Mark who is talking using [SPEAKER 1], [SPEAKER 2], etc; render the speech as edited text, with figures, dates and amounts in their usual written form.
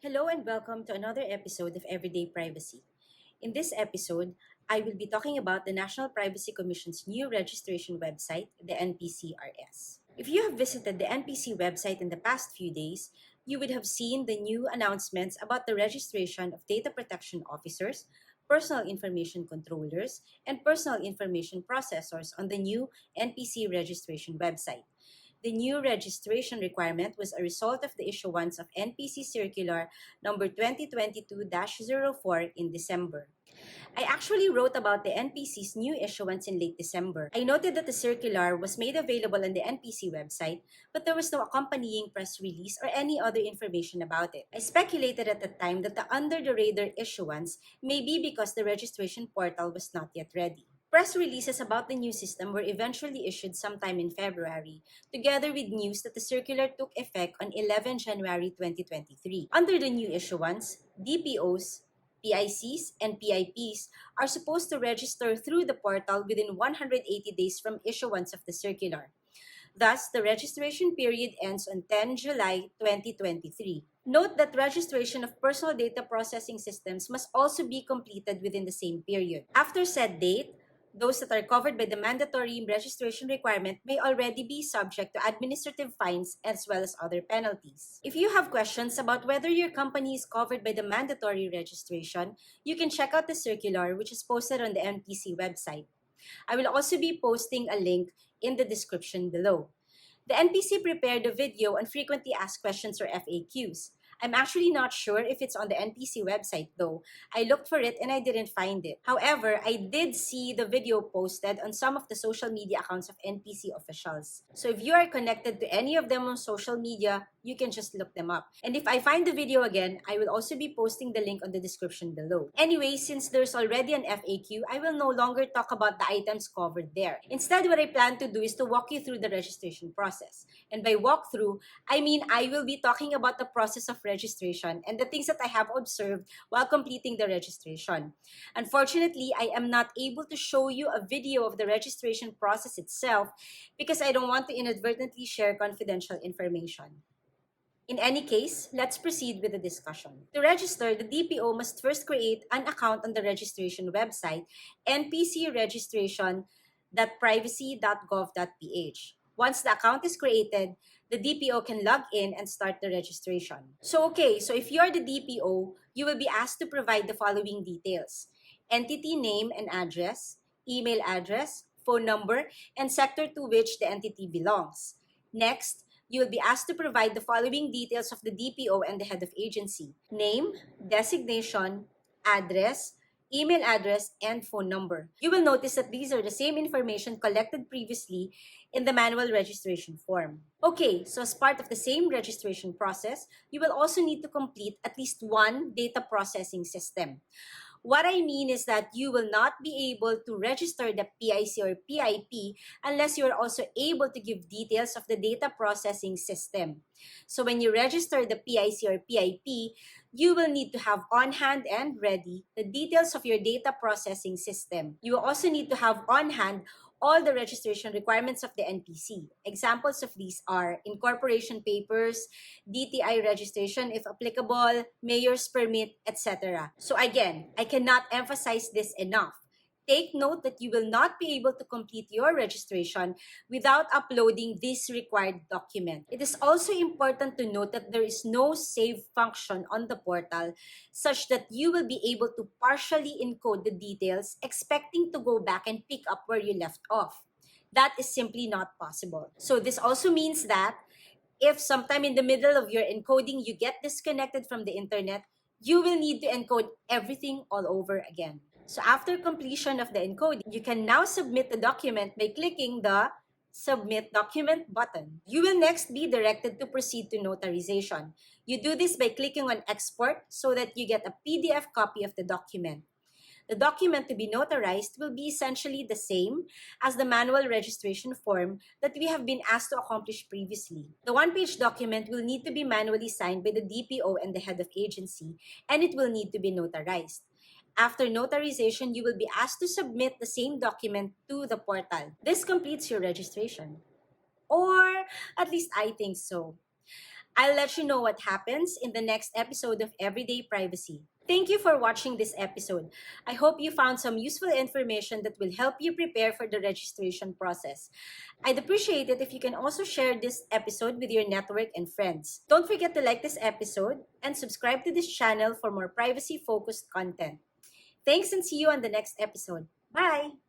[SPEAKER 1] Hello and welcome to another episode of Everyday Privacy. In this episode, I will be talking about the National Privacy Commission's new registration website, the NPCRS. If you have visited the NPC website in the past few days, you would have seen the new announcements about the registration of data protection officers, personal information controllers, and personal information processors on the new NPC registration website. The new registration requirement was a result of the issuance of NPC Circular number 2022-04 in December. I actually wrote about the NPC's new issuance in late December. I noted that the circular was made available on the NPC website, but there was no accompanying press release or any other information about it. I speculated at the time that the under-the-radar issuance may be because the registration portal was not yet ready. Press releases about the new system were eventually issued sometime in February, together with news that the circular took effect on 11 January 2023. Under the new issuance, DPOs, PICs, and PIPs are supposed to register through the portal within 180 days from issuance of the circular. Thus, the registration period ends on 10 July 2023. Note that registration of personal data processing systems must also be completed within the same period. After said date, those that are covered by the mandatory registration requirement may already be subject to administrative fines as well as other penalties. If you have questions about whether your company is covered by the mandatory registration, you can check out the circular which is posted on the NPC website. I will also be posting a link in the description below. The NPC prepared a video on frequently asked questions or FAQs. I'm actually not sure if it's on the NPC website though. I looked for it and I didn't find it. However, I did see the video posted on some of the social media accounts of NPC officials. So if you are connected to any of them on social media, you can just look them up. And if I find the video again, I will also be posting the link on the description below. Anyway, since there's already an FAQ, I will no longer talk about the items covered there. Instead, what I plan to do is to walk you through the registration process. And by walkthrough, I mean I will be talking about the process of registration and the things that I have observed while completing the registration. Unfortunately, I am not able to show you a video of the registration process itself because I don't want to inadvertently share confidential information. In any case, let's proceed with the discussion. To register, the DPO must first create an account on the registration website, npcregistration.privacy.gov.ph. Once the account is created, the DPO can log in and start the registration. So if you're the DPO, you will be asked to provide the following details: entity name and address, email address, phone number, and sector to which the entity belongs. Next, you will be asked to provide the following details of the DPO and the head of agency: name, designation, address, email address, and phone number. You will notice that these are the same information collected previously in the manual registration form. Okay, so as part of the same registration process, you will also need to complete at least one data processing system. What I mean is that you will not be able to register the PIC or PIP unless you are also able to give details of the data processing system. So when you register the PIC or PIP, you will need to have on hand and ready the details of your data processing system. You will also need to have on hand all the registration requirements of the NPC. Examples of these are incorporation papers, DTI registration if applicable, mayor's permit, etc. So again, I cannot emphasize this enough. Take note that you will not be able to complete your registration without uploading this required document. It is also important to note that there is no save function on the portal such that you will be able to partially encode the details expecting to go back and pick up where you left off. That is simply not possible. So this also means that if sometime in the middle of your encoding you get disconnected from the internet, you will need to encode everything all over again. So after completion of the encoding, you can now submit the document by clicking the Submit Document button. You will next be directed to proceed to notarization. You do this by clicking on Export so that you get a PDF copy of the document. The document to be notarized will be essentially the same as the manual registration form that we have been asked to accomplish previously. The one-page document will need to be manually signed by the DPO and the head of agency, and it will need to be notarized. After notarization, you will be asked to submit the same document to the portal. This completes your registration. Or at least I think so. I'll let you know what happens in the next episode of Everyday Privacy. Thank you for watching this episode. I hope you found some useful information that will help you prepare for the registration process. I'd appreciate it if you can also share this episode with your network and friends. Don't forget to like this episode and subscribe to this channel for more privacy-focused content. Thanks and see you on the next episode. Bye!